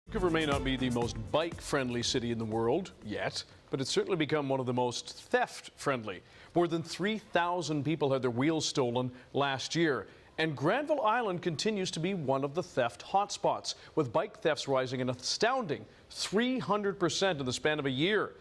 Vancouver may not be the most bike-friendly city in the world yet, but it's certainly become one of the most theft-friendly. More than 3,000 people had their wheels stolen last year. And Granville Island continues to be one of the theft hotspots, with bike thefts rising an astounding 300% in the span of a year.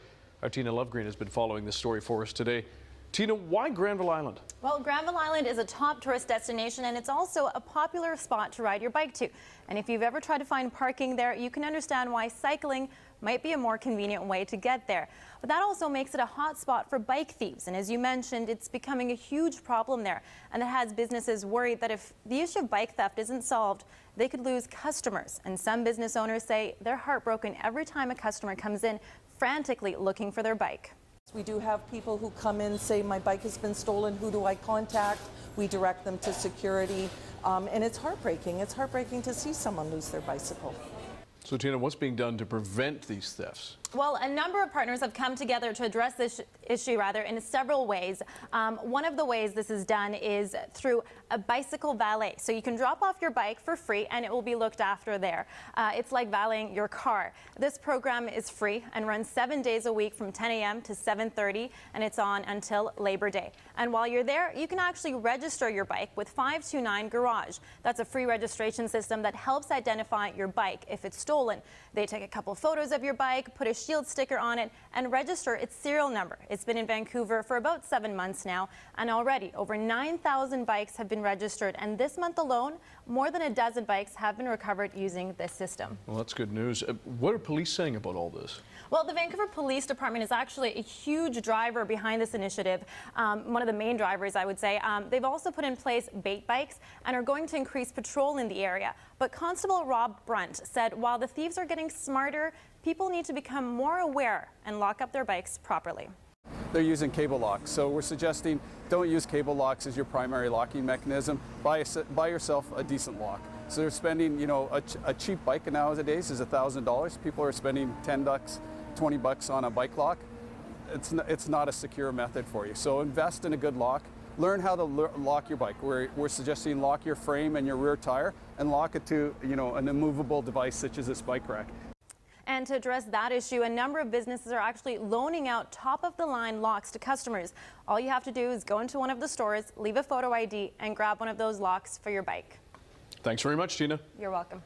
Our Tina Lovegreen has been following this story for us today. Tina, why Granville Island? Well, Granville Island is a top tourist destination, and it's also a popular spot to ride your bike to. And if you've ever tried to find parking there, you can understand why cycling might be a more convenient way to get there. But that also makes it a hot spot for bike thieves. And as you mentioned, it's becoming a huge problem there. And that has businesses worried that if the issue of bike theft isn't solved, they could lose customers. And some business owners say they're heartbroken every time a customer comes in frantically looking for their bike. We do have people who come in, say, my bike has been stolen, who do I contact? We direct them to security, and it's heartbreaking. It's heartbreaking to see someone lose their bicycle. So, Tina, what's being done to prevent these thefts? Well, a number of partners have come together to address this issue in several ways. One of the ways this is done is through a bicycle valet. So you can drop off your bike for free and it will be looked after there. It's like valeting your car. This program is free and runs 7 days a week from 10 a.m. to 7:30, and it's on until Labor Day. And while you're there, you can actually register your bike with 529 Garage. That's a free registration system that helps identify your bike if it's stolen. They take a couple photos of your bike, put a shield sticker on it, and register its serial number. It's been in Vancouver for about 7 months now, and already over 9,000 bikes have been registered, and this month alone, more than a dozen bikes have been recovered using this system. Well, that's good news. What are police saying about all this? Well, the Vancouver Police Department is actually a huge driver behind this initiative. One of the main drivers, I would say. They've also put in place bait bikes and are going to increase patrol in the area. But Constable Rob Brunt said while the thieves are getting smarter, people need to become more aware and lock up their bikes properly. They're using cable locks, so we're suggesting don't use cable locks as your primary locking mechanism. Buy yourself a decent lock. So they're spending, a cheap bike nowadays is $1,000. People are spending $10, $20 on a bike lock. It's not a secure method for you. So invest in a good lock. Learn how to lock your bike. We're suggesting lock your frame and your rear tire and lock it to, an immovable device such as this bike rack. And to address that issue, a number of businesses are actually loaning out top-of-the-line locks to customers. All you have to do is go into one of the stores, leave a photo ID, and grab one of those locks for your bike. Thanks very much, Tina. You're welcome.